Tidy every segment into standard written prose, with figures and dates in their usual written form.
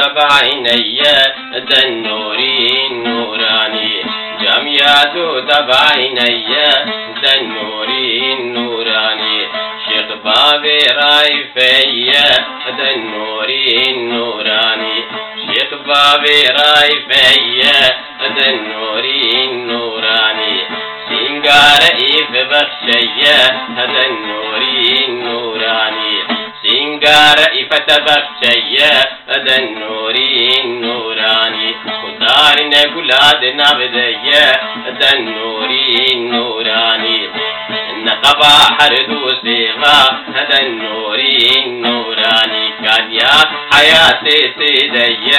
بعيني ذا النور النوراني جميات بعيني ذا النور النوراني شيخ بابي رايفي ذا النور النوراني شيخ بابي رايفي ذا النور النوراني سنگار إيف بخشي هذا النور النوراني سنگار إيف تبخشي هذا النور النوراني خدار نقولاد نبدي هذا النور النوراني نقبا حردو سيغا هذا النور النوراني كان يا حياتي سيدي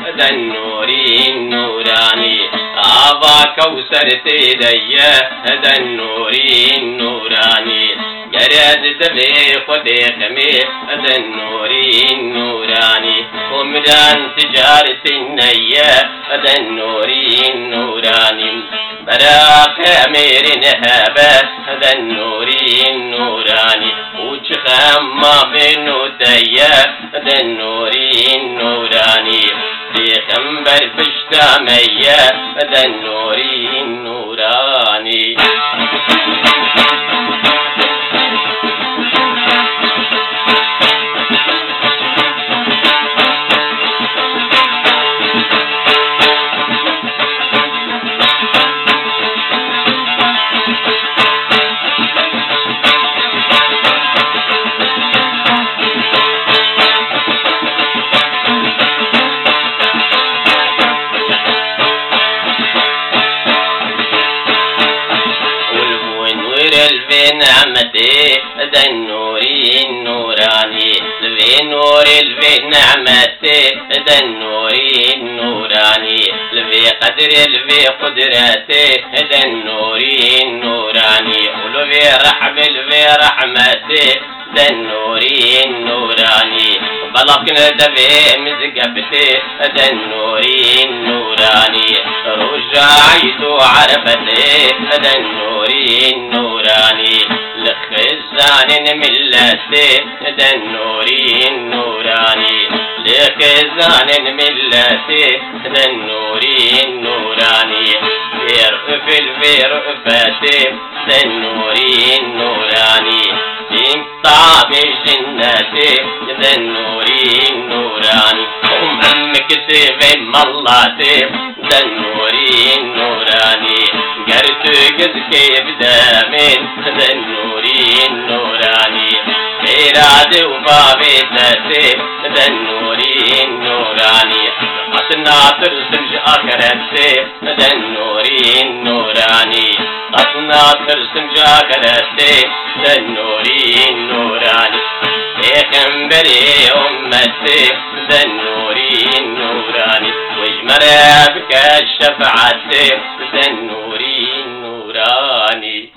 هذا النور النوراني آبا كوثر سيدي هذا النور النوراني جراد دبي خدي خمي هذا النور النوراني ومدان تجارة النية هذا النور النوراني براك أمير نهابة هذا النور النوراني وشخام ما منو تيا هذا النور النوراني في خنبر فشتامية هذا النور النوراني نعمتي ذا النور النوراني لفي نور لفي نعمتي ذا النور النوراني لفي قدر لفي قدرتي ذا النور النوراني ولفي رحم لفي رحمتي ذا النور النوراني بلقنا دبي مزقبتي ذا النور النوراني رجعت عرفتي ذا النور النوراني لخزان ملتي ذا النور النوراني لخزان ملتي ذا النور النوراني في رأفتي ذا النور النوراني طعم جنتي ذا النور النوراني أمك سيف ملاتي ذا النور النوراني قرت قزكي بدامين ذا النور النوراني إرادة وبابي ذاتي ذا النور النوراني أصنع ترسم آخرتي ذا النور النوراني أصنع ترسم آخرتي ذا النور النوراني بيخنبري أمتي ذا النور النوراني واجمر بك الشفعتي ذا النور النوراني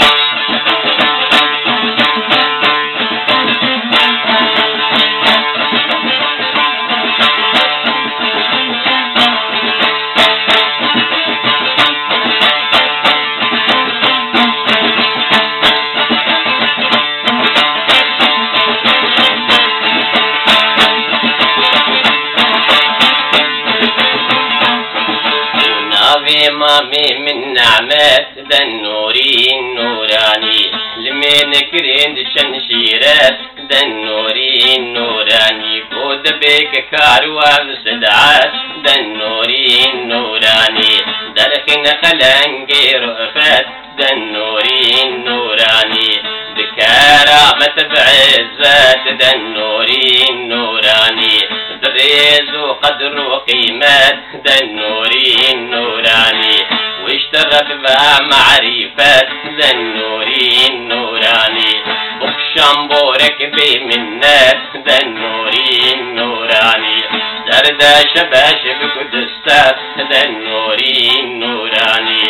مامي من نعمات ذا النور النوراني لمن كرين شنشيرات ذا النور النوراني بود بك كاروان سدعات ذا النور النوراني درخن خلنجي رأفات ذا النور النوراني بكرامة بعزات ذا النور النوراني دريز وقدر وقيمات ذا النور النوراني واشترك بها معرفات ذا النور النوراني بكشنبورك بمنات ذا النور النوراني دردا شباش بكدستات ذا النور النوراني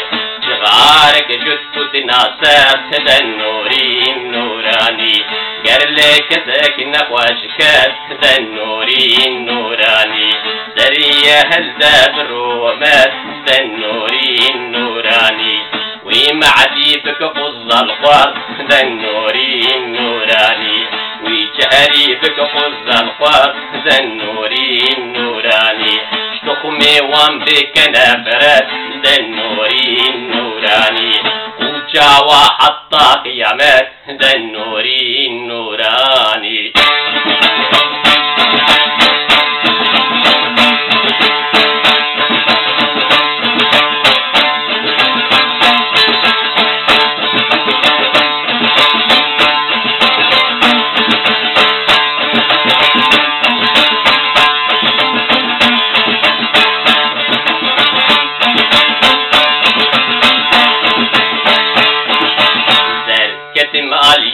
شغارك جثة تناسات ذا النور النوراني قرلك ساكن واشكات ذا النور النوراني دريا هزا بالرومات ذا النور النوراني ومعدي بك قص القوار ذا النور النوراني وجهري بك قص القوار ذا النور النوراني ميوان بك نفرت دنوري النوراني وجاوى حتى قيامات دنوري النوراني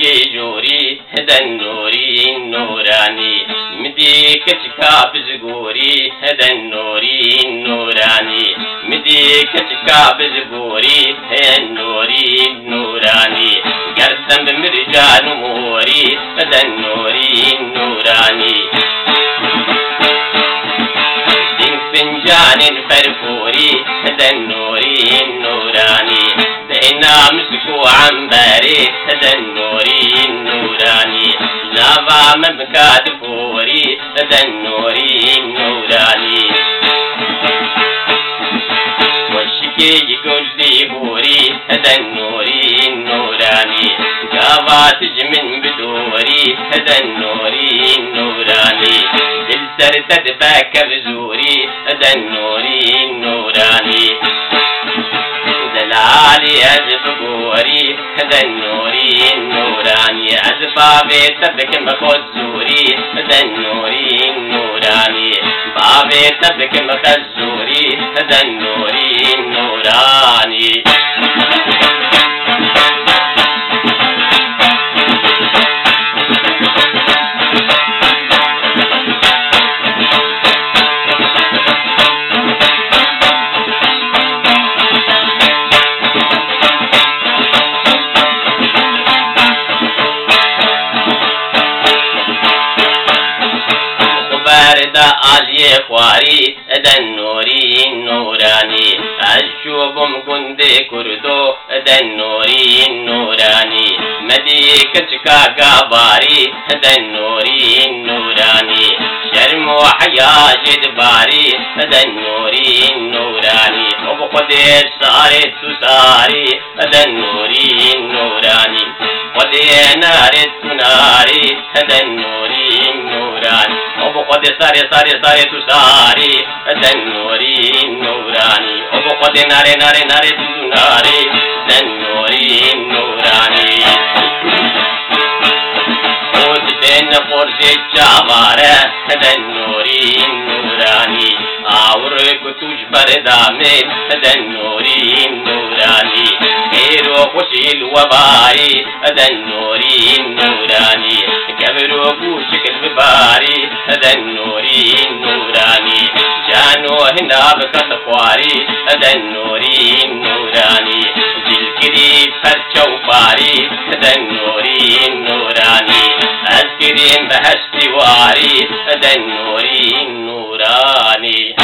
يجوري هذا النوري النوراني مديك تكاب زغوري هذا النوري النوراني مديك تكاب زغوري هذا النوري النوراني قرسم بمرجال موري هذا النوري النوراني فنجان فرفوري هذا النوري النوراني بينا مسكو عنبري هذا النوري النوراني نافع مبكات فوري هذا النوري النوراني والشكي يقول لي بوري هذا النوري النوراني قافات من بدوري هذا النوري النوراني دلسر تدبك بزوري هذا النوري النوراني دلالي أزف بوري هذا النوري النوراني أزفافي تبك مخد زوري هذا النوري النوراني بابي تبك مخد زوري هذا النوري النوراني علي خواري هذا النوري النوراني الشوبم كنت كردو هذا النوري النوراني مديك تشكا باري هذا النوري النوراني شرم وحياة جدباري هذا النوري النوراني وبقدر ساري تساري هذا النوري النوراني ودي نار الناري هذا النوري النوراني وبقد ساري ساري ساري تساري هذا النوري النوراني وبقد نار نار نار تناري هذا النوري النوراني بين فرز الجبارة هذا النوري النوراني أورك تجبر دامي هذا النوري النوراني خير وخشي الوباري هذا النوري النوراني كبر وكوشك البباري هذا النوري النوراني جانو هنا بكتخواري هذا النوري النوراني جلكري فرشو باري هذا النوري النوراني أذكرين بهشتي واري هذا النوري النوراني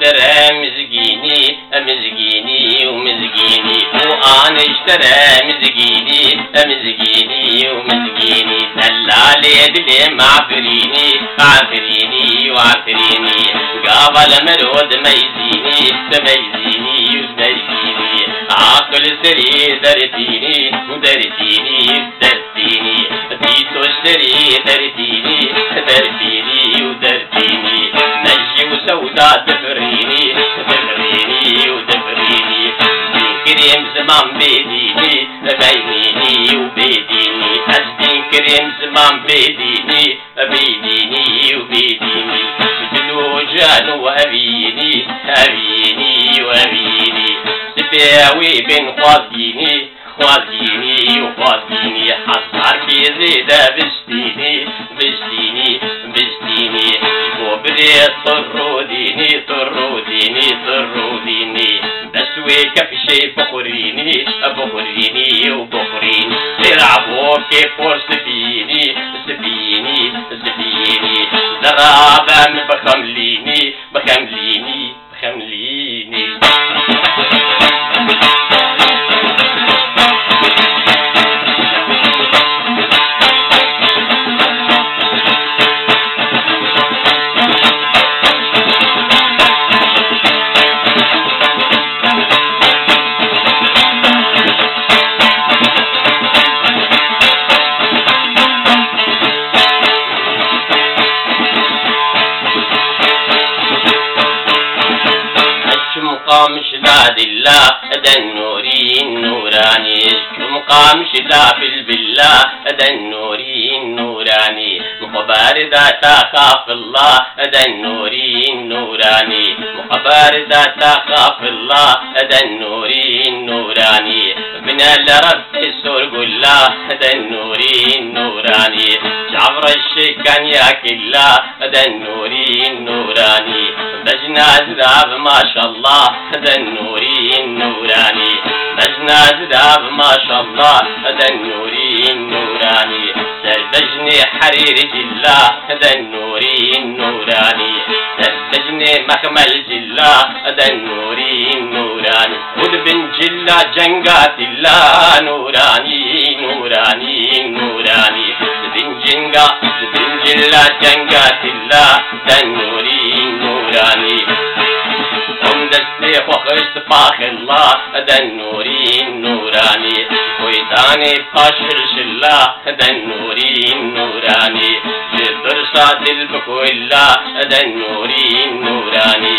اشترى مزقيني مزقيني ومزقيني وأنا اشترى مزقيني مزقيني ومزقيني دلالي دلي معفريني عفريني وعفريني قابل مرود ميزيني ميزيني ودرتيني عقل سري درتيني ودرتيني درتيني بيتو سري درتيني درتيني ودرتيني نجي وسودا تفريني تفريني ودفريني كريم زمان بيديني بينيني وبيديني أزدين كريم زمان بيديني بيديني وبيديني بدلو جانو وأبيني أبيني وأبيني سباوي بين خوازيني خوازيني وخوازيني حصار في زيدا بستيني بستيني بستيني وبدي طروديني طروديني طروديني بسوي ويك في شي بخوريني بخوريني وبخوريني يلعبوا كيف سفيني سفيني سفيني زرابة بخمليني بخمليني بخمليني مقام شداد الله دا النوري النوراني مقام شداد بالله دا النوري النوراني مخبار ذات خاف الله دا النوري النوراني مخبار ذات خاف الله دا النوري النوراني بنا لرب السور الله دا النوري النوراني جعفر الشيكان يا كلا دا النوري النوراني بجنا زراب ما شاء الله دا النوري النوراني بجنا زراب ما شاء الله دا النوري النوراني سربجني حرير جلا دا النوري النوراني سربجني مخمل جلا دا النوري النوراني خذ بن جلا جنقات الله نوراني نوراني نوراني بن جنقا بن جلا جنقات الله دا النوري النوراني دستي وخشت فاخ الله دا النوري النوراني ويداني باشر شلا دا النوري النوراني جدر صاد البكو الله دا النوري النوراني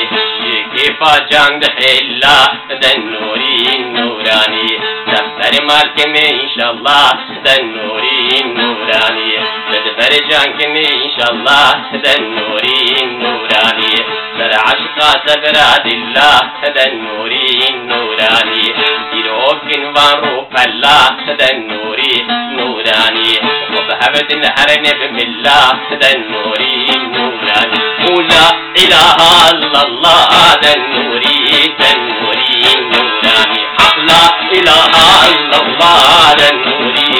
كيفا جان دحيلا دا النوري النوراني دفتر مالك ان شاء الله دا النوري النوراني دفتر جانك ان شاء الله دا النوري النوراني سر عشقا سبراد الله دا النوري النوراني يروك وروح الله دا النوري النوراني وبهبة الحرم بمله دا النوري النوراني ولا إله إلا الله دا النوري النوراني حق لا إله إلا الله دا النوري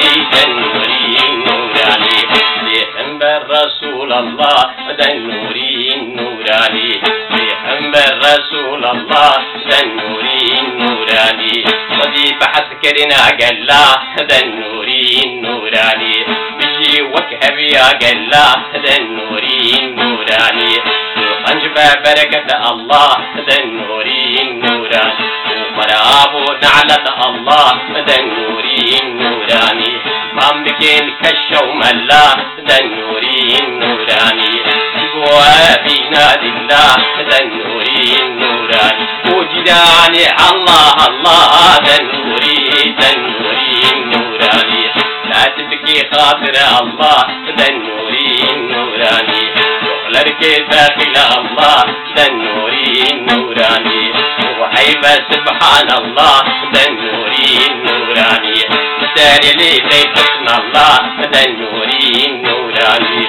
النوراني بحمد رسول الله دا النوري النوراني بحمد رسول الله دا النوري النوراني ودي بحث كرنا قلا دا النوري النوراني بيجي وكهب يا قلا دا النوري النوراني وقنجب بركة الله دا النوري النوراني وقراب نعلة الله دا النوري النوراني ممكن كشوم الله دا النوري النوراني وابينا لله دا النوري النوراني وجداني الله الله دا النوري النوراني لا تبكي خاطر الله دا النوري النوراني شغلك داخل الله دا النوري النوراني وحيبة سبحان الله دا النوري النوراني داري لي حسن الله دا النوري النوراني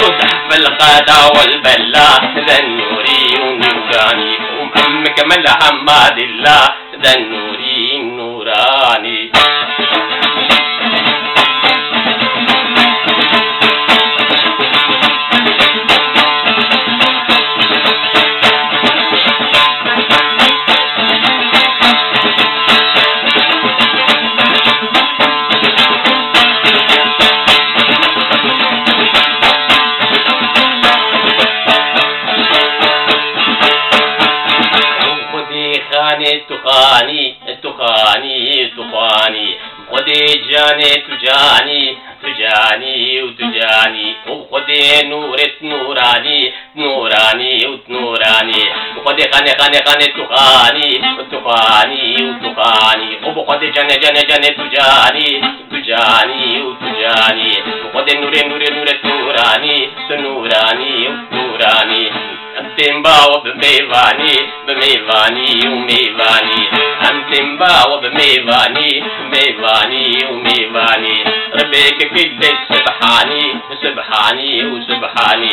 وتحف القادة والبلا دا النوري النوراني ومحمد كمال حماد الله دا النوري النوراني تخاني تخاني تخاني خدي جاني تجاني تجاني وتجاني وخدي نورت نوراني نوراني وتنوراني وخدي خاني خاني خاني تخاني تخاني وتخاني وخدي جاني جاني جاني تجاني تجاني وتجاني وخدي نوري نوري نوري تنوراني تنوراني وتنوراني أنتمبا وبميفاني بميفاني وميفاني أنتمبا وبميفاني ميفاني وميفاني ربيك كل سبحاني سبحاني وسبحاني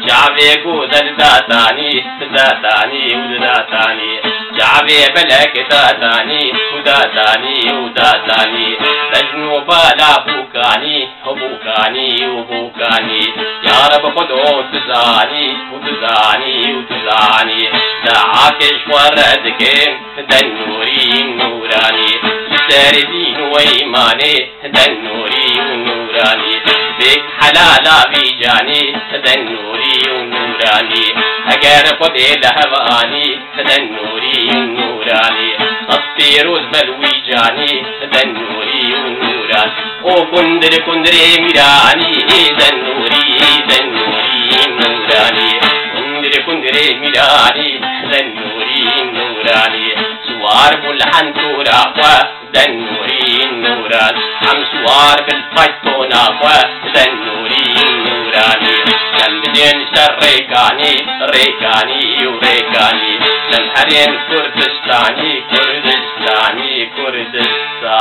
شعبك وذاتاني ذاتاني وذاتاني شعبي بلك ذاتاني وذاتاني وذاتاني لجنوب لا بوكاني وبوكاني وبوكاني يا رب خذوا تزاني وتزاني وتزاني دعاك شوردك دنوري نوراني سردين وإيماني دنوري ونوراني بك حلالا بيجاني دنوري ونوراني أجر خذي لهواني دنوري ونوراني أصفيروز بلويجاني دنوري ونوراني او كندر كندر ميراني دنوري دنوري نوراني كندر كندر ميراني دنوري نوراني سوار بلحن توراقوا دنوري نوران عم سوار بالفايتونا دنوري نوراني لمدين شريكاني ريكاني وريكاني لمحرين كردستاني كردستاني كردستان